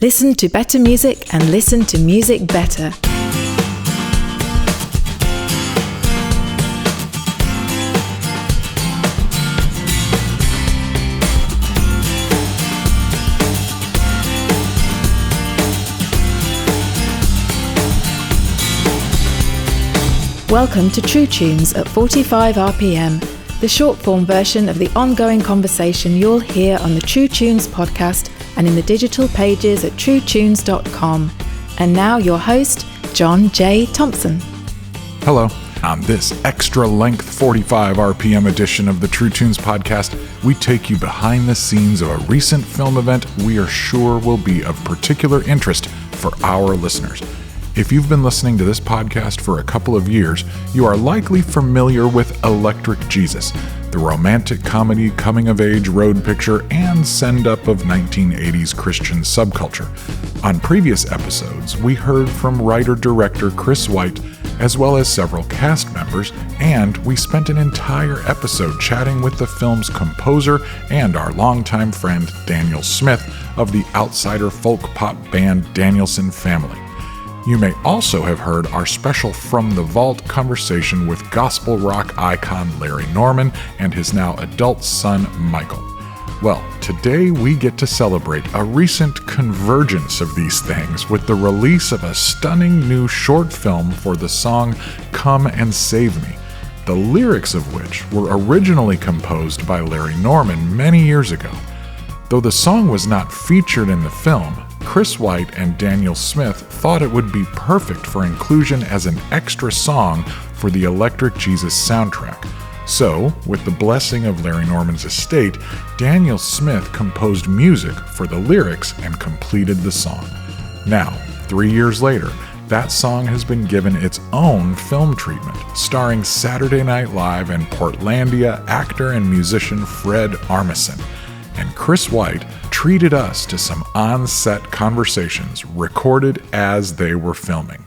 Listen to better music and listen to music better. Welcome to True Tunes at 45 RPM, the short-form version of the ongoing conversation you'll hear on the True Tunes podcast and in the digital pages at truetunes.com. And now your host, John J. Thompson. Hello. On this extra-length 45 RPM edition of the True Tunes podcast, we take you behind the scenes of a recent film event we are sure will be of particular interest for our listeners. If you've been listening to this podcast for a couple of years, you are likely familiar with Electric Jesus, the romantic comedy coming-of-age road picture and send-up of 1980s Christian subculture. On previous episodes, we heard from writer-director Chris White, as well as several cast members, and we spent an entire episode chatting with the film's composer and our longtime friend Daniel Smith of the outsider folk pop band Danielson Family. You may also have heard our special From the Vault conversation with gospel rock icon Larry Norman and his now adult son Michael. Well, today we get to celebrate a recent convergence of these things with the release of a stunning new short film for the song Come and Save Me, the lyrics of which were originally composed by Larry Norman many years ago. Though the song was not featured in the film, Chris White and Daniel Smith thought it would be perfect for inclusion as an extra song for the Electric Jesus soundtrack. So, with the blessing of Larry Norman's estate, Daniel Smith composed music for the lyrics and completed the song. Now, 3 years later, that song has been given its own film treatment, starring Saturday Night Live and Portlandia actor and musician Fred Armisen. And Chris White treated us to some on-set conversations recorded as they were filming.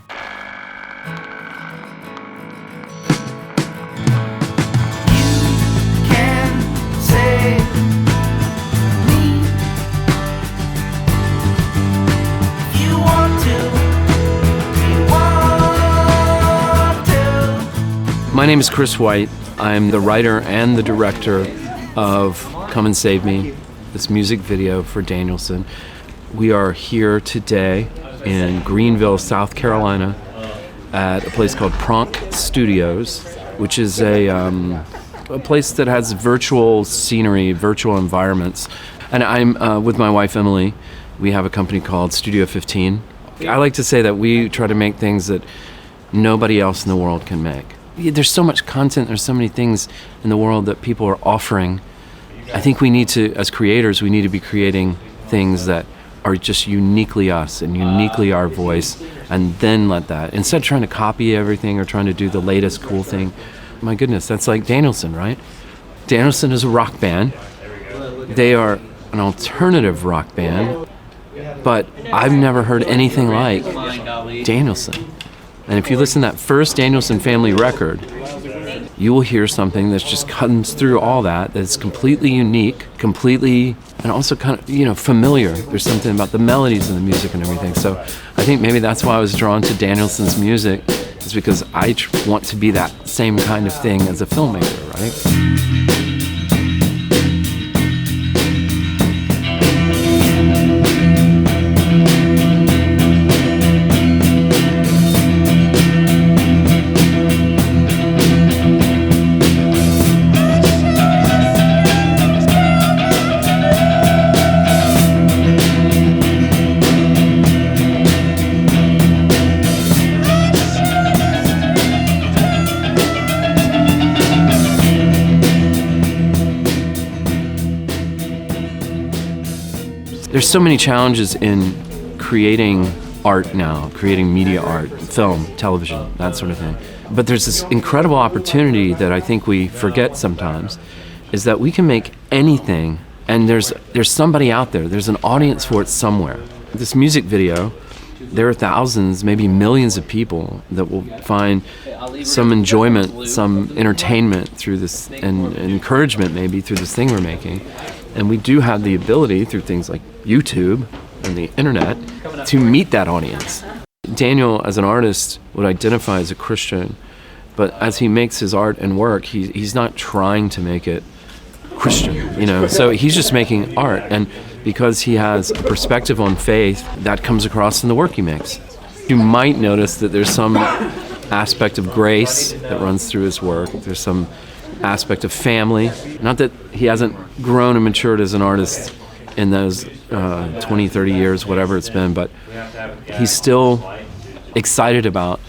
My name is Chris White. I'm the writer and the director of Come and Save Me, this music video for Danielson. We are here today in Greenville, South Carolina, at a place called Pronk Studios, which is a place that has virtual scenery, virtual environments. And I'm with my wife, Emily. We have a company called Studio 15. I like to say that we try to make things that nobody else in the world can make. There's so much content, there's so many things in the world that people are offering. I think we need to, as creators, we need to be creating things that are just uniquely us and uniquely our voice, and then let that, instead of trying to copy everything or trying to do the latest cool thing. My goodness, that's like Danielson, right? Danielson is a rock band. They are an alternative rock band, but I've never heard anything like Danielson. And if you listen to that first Danielson Family record, you will hear something that just comes through all that's completely unique, completely, and also kind of, familiar. There's something about the melodies and the music and everything. So I think maybe that's why I was drawn to Danielson's music, is because I want to be that same kind of thing as a filmmaker, right? There's so many challenges in creating art now, creating media art, film, television, that sort of thing. But there's this incredible opportunity that I think we forget sometimes, is that we can make anything, and there's somebody out there, there's an audience for it somewhere. This music video, there are thousands, maybe millions of people that will find some enjoyment, some entertainment through this, and encouragement maybe through this thing we're making. And we do have the ability through things like YouTube and the internet to meet that audience. Daniel, as an artist, would identify as a Christian, but as he makes his art and work, he's not trying to make it Christian, So he's just making art, and because he has a perspective on faith, that comes across in the work he makes. You might notice that there's some aspect of grace that runs through his work. There's some aspect of family. Not that he hasn't grown and matured as an artist in those 20, 30 years, whatever it's been, but he's still excited about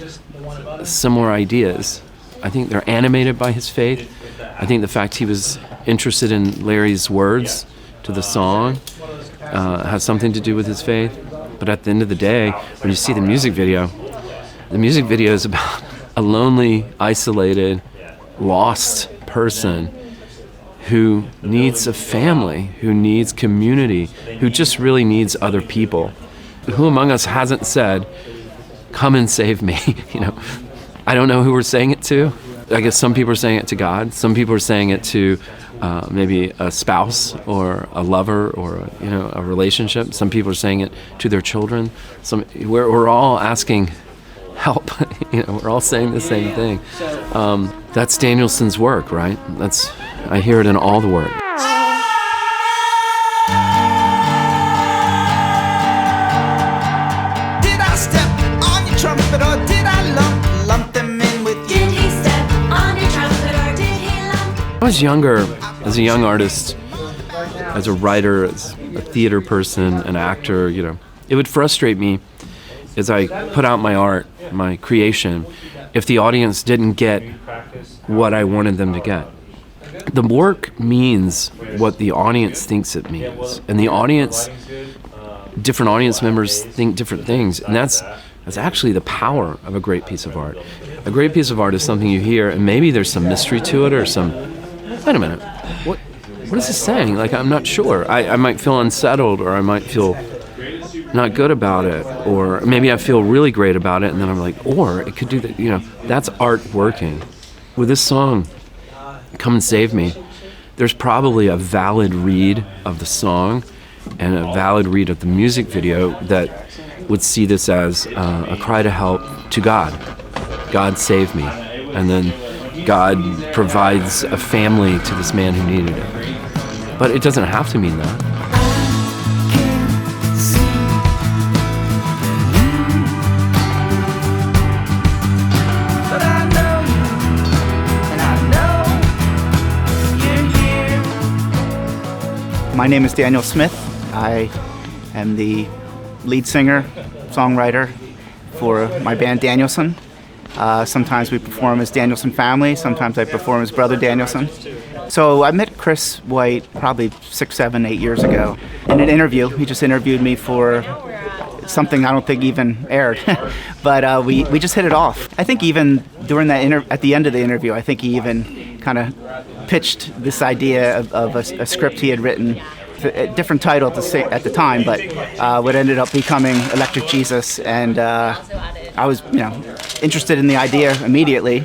similar ideas. I think they're animated by his faith. I think the fact he was interested in Larry's words to the song has something to do with his faith. But at the end of the day, when you see the music video is about a lonely, isolated, lost person who needs a family, who needs community, who just really needs other people. Who among us hasn't said, "Come and save me"? I don't know who we're saying it to. I guess some people are saying it to God. Some people are saying it to maybe a spouse or a lover or a relationship. Some people are saying it to their children. We're all asking help. We're all saying the same thing. That's Danielson's work, right? I hear it in all the work. Did I step on your trumpet or did I lump them in with you? Did he step on your trumpet or did he lump? I was younger, as a young artist, as a writer, as a theater person, an actor, it would frustrate me as I put out my art, my creation, if the audience didn't get what I wanted them to get. The work means what the audience thinks it means. And different audience members think different things. And that's actually the power of a great piece of art. A great piece of art is something you hear, and maybe there's some mystery to it or wait a minute, what is this saying? I'm not sure. I might feel unsettled, or I might feel not good about it, or maybe I feel really great about it, and then I'm like, or it could do that. That's art working. With this song, "Come and Save Me," there's probably a valid read of the song and a valid read of the music video that would see this as a cry to help to God. God save me. And then God provides a family to this man who needed it. But it doesn't have to mean that. My name is Daniel Smith. I am the lead singer, songwriter for my band Danielson. Sometimes we perform as Danielson Family, sometimes I perform as Brother Danielson. So I met Chris White probably 6, 7, 8 years ago in an interview. He just interviewed me for something I don't think even aired, but we just hit it off. I think even during that at the end of the interview, I think he even kind of pitched this idea of a script he had written, a different title at the time, but what ended up becoming Electric Jesus, and I was interested in the idea immediately.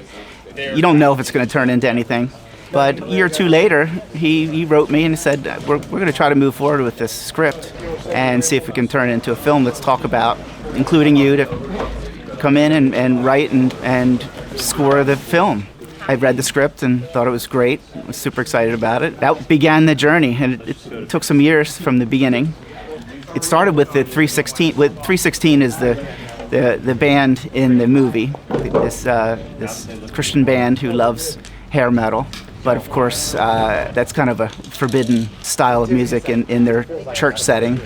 You don't know if it's going to turn into anything. But a year or two later, he wrote me and said, we're going to try to move forward with this script and see if we can turn it into a film. Let's talk about including you to come in and write and score the film. I read the script and thought it was great. I was super excited about it. That began the journey, and it took some years from the beginning. It started with the 316. 316 is the band in the movie, this Christian band who loves hair metal. But of course, that's kind of a forbidden style of music in their church setting.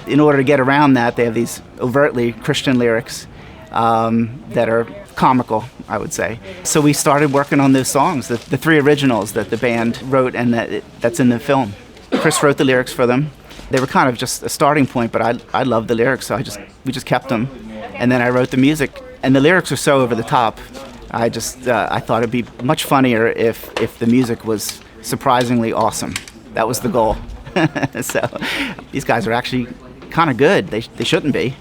In order to get around that, they have these overtly Christian lyrics that are comical, I would say. So we started working on those songs, the 3 originals that the band wrote and that's in the film. Chris wrote the lyrics for them. They were kind of just a starting point, but I loved the lyrics, so we just kept them. And then I wrote the music, and the lyrics are so over the top. I thought it'd be much funnier if the music was surprisingly awesome. That was the goal. So these guys are actually kind of good. They shouldn't be.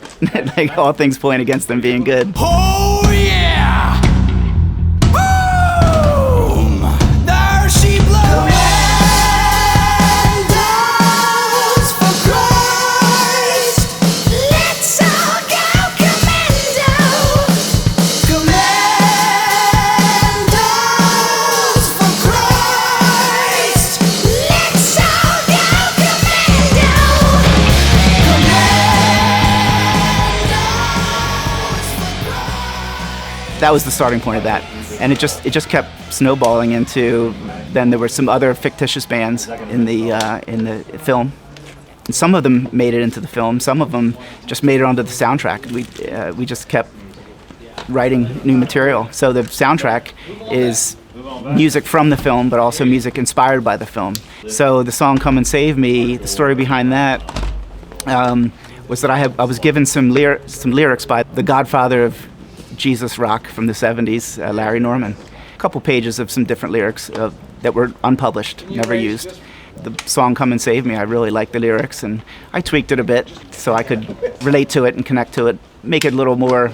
Like, all things point against them being good. Oh yeah! Boom! There she blows! For Christ! that was the starting point of that. And it just kept snowballing into, then there were some other fictitious bands in the film. And some of them made it into the film. Some of them just made it onto the soundtrack. We just kept writing new material. So the soundtrack is music from the film, but also music inspired by the film. So the song "Come and Save Me," the story behind that was that I was given some lyrics by the godfather of Jesus rock from the 70s, Larry Norman. A couple pages of some different lyrics that were unpublished, never used. The song "Come and Save Me," I really liked the lyrics, and I tweaked it a bit so I could relate to it and connect to it, make it a little more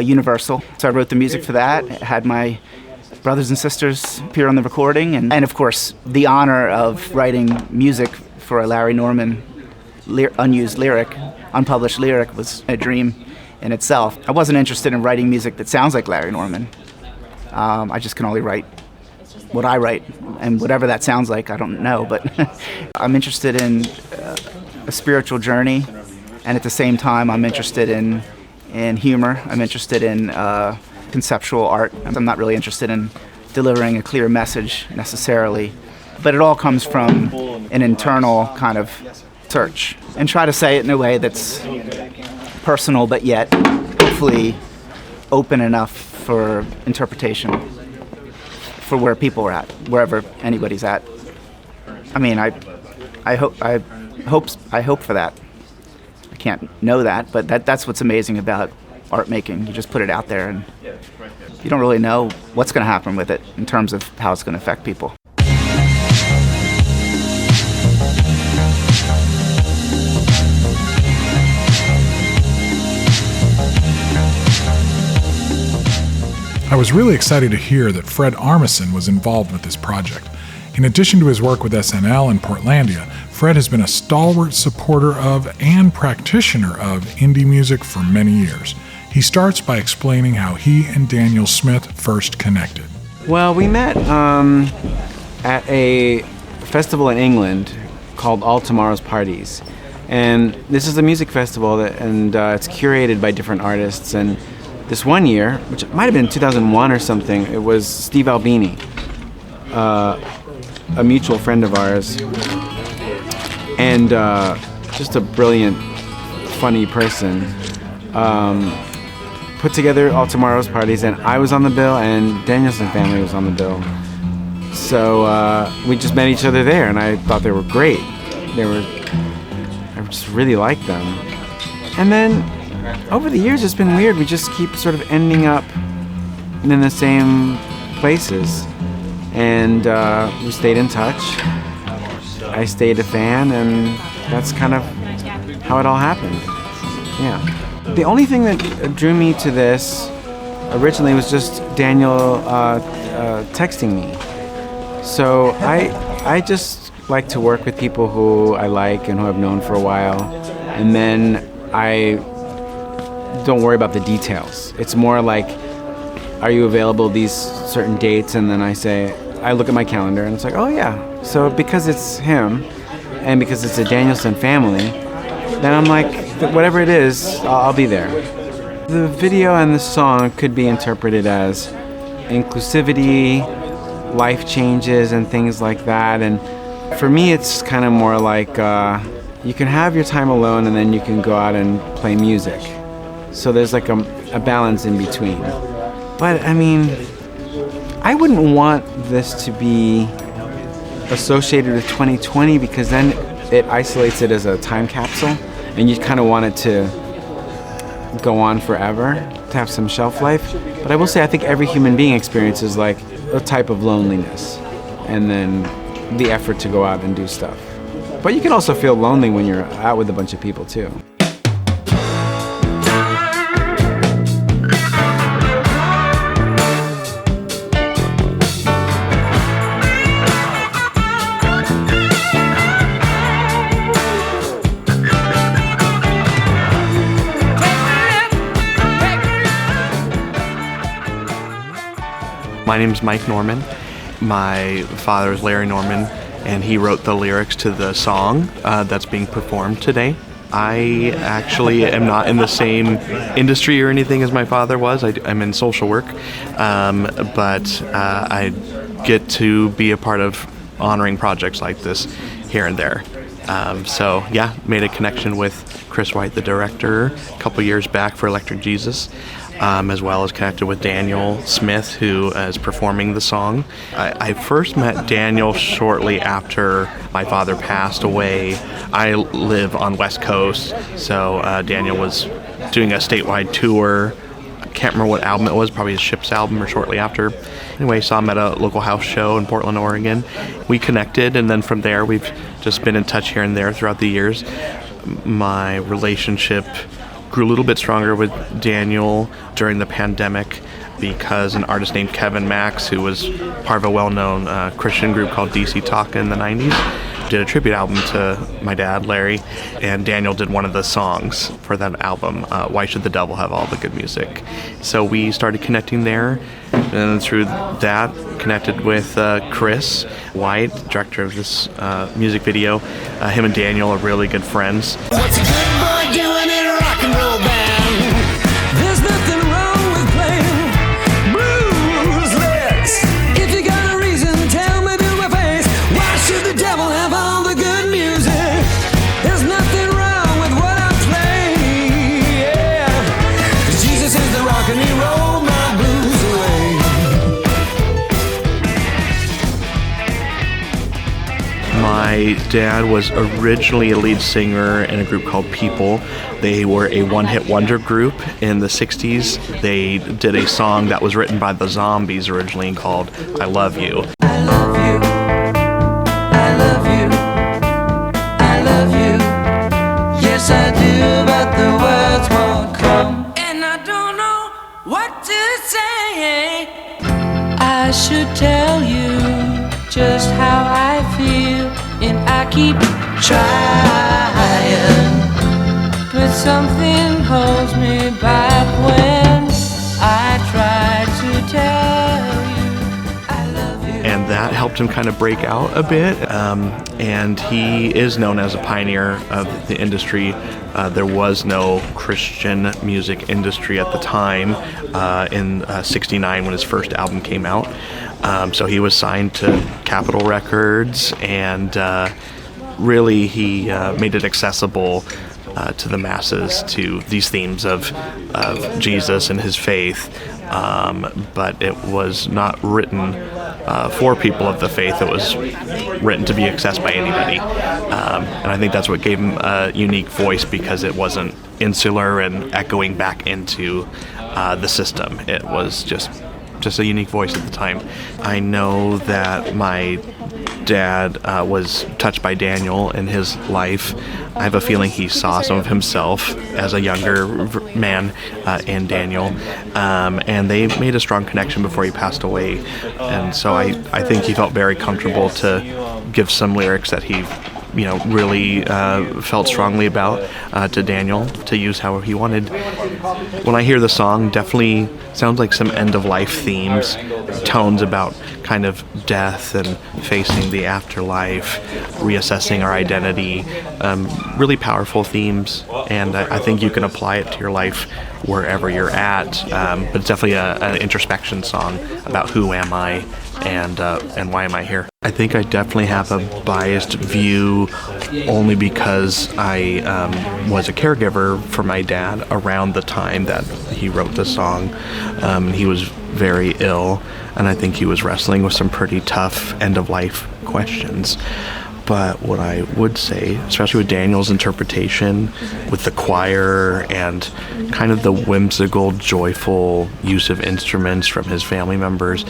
universal. So I wrote the music for that, had my brothers and sisters appear on the recording, and of course the honor of writing music for a Larry Norman unused lyric, unpublished lyric, was a dream in itself. I wasn't interested in writing music that sounds like Larry Norman. I just can only write what I write, and whatever that sounds like, I don't know, but I'm interested in a spiritual journey, and at the same time I'm interested in humor. I'm interested in conceptual art. I'm not really interested in delivering a clear message necessarily, but it all comes from an internal kind of search, and try to say it in a way that's personal but yet hopefully open enough for interpretation for where people are at, wherever anybody's at. I mean, I hope for that. I can't know that, but that's what's amazing about art making. You just put it out there and you don't really know what's going to happen with it in terms of how it's going to affect people. I was really excited to hear that Fred Armisen was involved with this project. In addition to his work with SNL and Portlandia, Fred has been a stalwart supporter of and practitioner of indie music for many years. He starts by explaining how he and Daniel Smith first connected. Well, we met at a festival in England called All Tomorrow's Parties. And this is a music festival it's curated by different artists. And this one year, which might have been 2001 or something, it was Steve Albini, a mutual friend of ours, and just a brilliant, funny person, put together All Tomorrow's Parties, and I was on the bill, and Danielson family was on the bill. So we just met each other there, and I thought they were great. I just really liked them. And then over the years, it's been weird. We just keep sort of ending up in the same places. And we stayed in touch. I stayed a fan, and that's kind of how it all happened. Yeah. The only thing that drew me to this originally was just Daniel texting me. So I just like to work with people who I like and who I've known for a while. And then I don't worry about the details. It's more like, are you available these certain dates? And then I look at my calendar and it's like, oh yeah. So because it's him and because it's a Danielson family, then I'm like, whatever it is, I'll be there. The video and the song could be interpreted as inclusivity, life changes and things like that. And for me, it's kind of more like you can have your time alone and then you can go out and play music. So there's like a balance in between. But I mean, I wouldn't want this to be associated with 2020 because then it isolates it as a time capsule and you kind of want it to go on forever, to have some shelf life. But I will say I think every human being experiences like a type of loneliness and then the effort to go out and do stuff. But you can also feel lonely when you're out with a bunch of people too. My name's Mike Norman. My father is Larry Norman, and he wrote the lyrics to the song that's being performed today. I actually am not in the same industry or anything as my father was. I'm in social work, but I get to be a part of honoring projects like this here and there. So yeah, made a connection with Chris White, the director, a couple years back for Electric Jesus, as well as connected with Daniel Smith, who is performing the song. I first met Daniel shortly after my father passed away. I live on West Coast, so Daniel was doing a statewide tour. I can't remember what album it was, probably his Ships album or shortly after. Anyway, saw him at a local house show in Portland, Oregon. We connected, and then from there we've just been in touch here and there throughout the years. My relationship grew a little bit stronger with Daniel during the pandemic because an artist named Kevin Max, who was part of a well-known Christian group called DC Talk in the 90s, did a tribute album to my dad, Larry, and Daniel did one of the songs for that album, Why Should the Devil Have All the Good Music? So we started connecting there, and through that connected with Chris White, director of this music video. Him and Daniel are really good friends. What's a good boy doing in a rock and roll band? There's nothing wrong with playing blues licks. If you got a reason, tell me to my face. Why should the devil have all the good music? There's nothing wrong with what I play, yeah. 'Cause Jesus is the rock and he rolled my blues away. My dad was originally a lead singer in a group called People. They were a one-hit wonder group in the 60s. They did a song that was written by the Zombies originally called I Love You. I love you. I love you. I love you. Yes, I do, but the words won't come. And I don't know what to say. I should tell you just how I feel, and I keep trying, but something holds me back when I try to tell you I love you. And that helped him kind of break out a bit. And he is known as a pioneer of the industry. There was no Christian music industry at the time in '69 when his first album came out. So he was signed to Capitol Records, and really he made it accessible to the masses, to these themes of Jesus and his faith. But it was not written for people of the faith. It was written to be accessed by anybody. And I think that's what gave him a unique voice, because it wasn't insular and echoing back into the system. It was just a unique voice at the time. I know that my dad was touched by Daniel in his life. I have a feeling he saw some of himself as a younger man in Daniel, and they made a strong connection before he passed away. And so I think he felt very comfortable to give some lyrics that he really felt strongly about to Daniel to use however he wanted. When I hear the song, definitely sounds like some end-of-life themes, tones about kind of death and facing the afterlife, reassessing our identity, really powerful themes, and I think you can apply it to your life wherever you're at, but it's definitely an introspection song about who am I and why am I here. I think I definitely have a biased view only because I was a caregiver for my dad around the time that he wrote the song. He was very ill, and I think he was wrestling with some pretty tough end-of-life questions. But what I would say, especially with Daniel's interpretation, with the choir and kind of the whimsical, joyful use of instruments from his family members,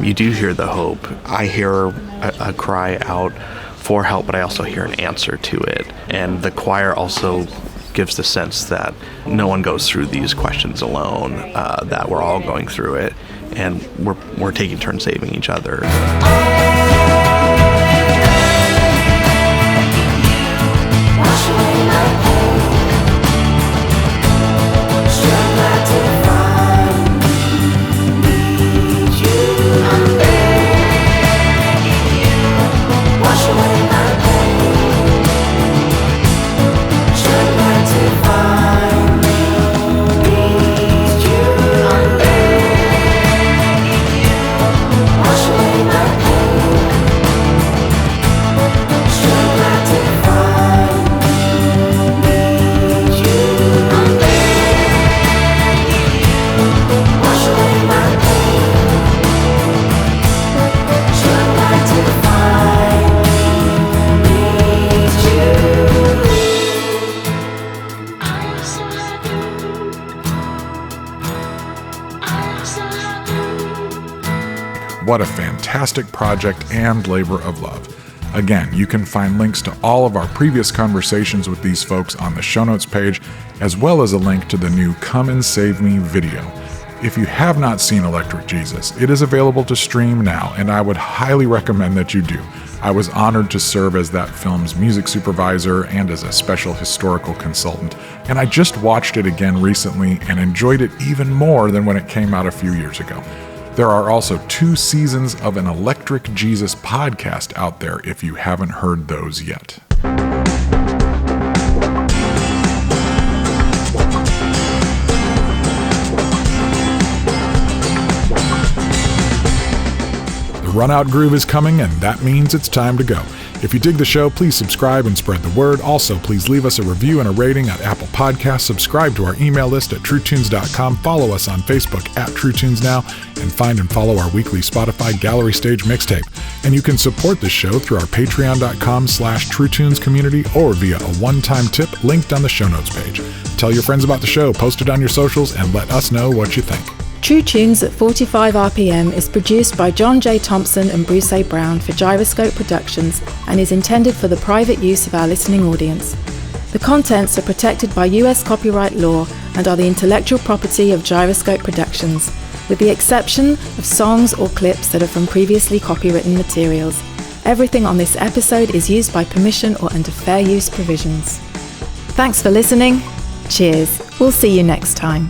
you do hear the hope. I hear a cry out for help, but I also hear an answer to it. And the choir also gives the sense that no one goes through these questions alone, that we're all going through it, and we're taking turns saving each other. Wash away my pain. what a fantastic project and labor of love. Again, you can find links to all of our previous conversations with these folks on the show notes page, as well as a link to the new Come and Save Me video. If you have not seen Electric Jesus, it is available to stream now, and I would highly recommend that you do. I was honored to serve as that film's music supervisor and as a special historical consultant, and I just watched it again recently and enjoyed it even more than when it came out a few years ago. There are also 2 seasons of an Electric Jesus podcast out there if you haven't heard those yet. The Runout Groove is coming, and that means it's time to go. If you dig the show, please subscribe and spread the word. Also, please leave us a review and a rating on Apple Podcasts, subscribe to our email list at truetunes.com, follow us on Facebook at TrueTunes Now, and find and follow our weekly Spotify Gallery Stage mixtape. And you can support the show through our patreon.com/TrueTunes community or via a one-time tip linked on the show notes page. Tell your friends about the show, post it on your socials, and let us know what you think. True Tunes at 45 RPM is produced by John J. Thompson and Bruce A. Brown for Gyroscope Productions and is intended for the private use of our listening audience. The contents are protected by US copyright law and are the intellectual property of Gyroscope Productions, with the exception of songs or clips that are from previously copywritten materials. Everything on this episode is used by permission or under fair use provisions. Thanks for listening. Cheers. We'll see you next time.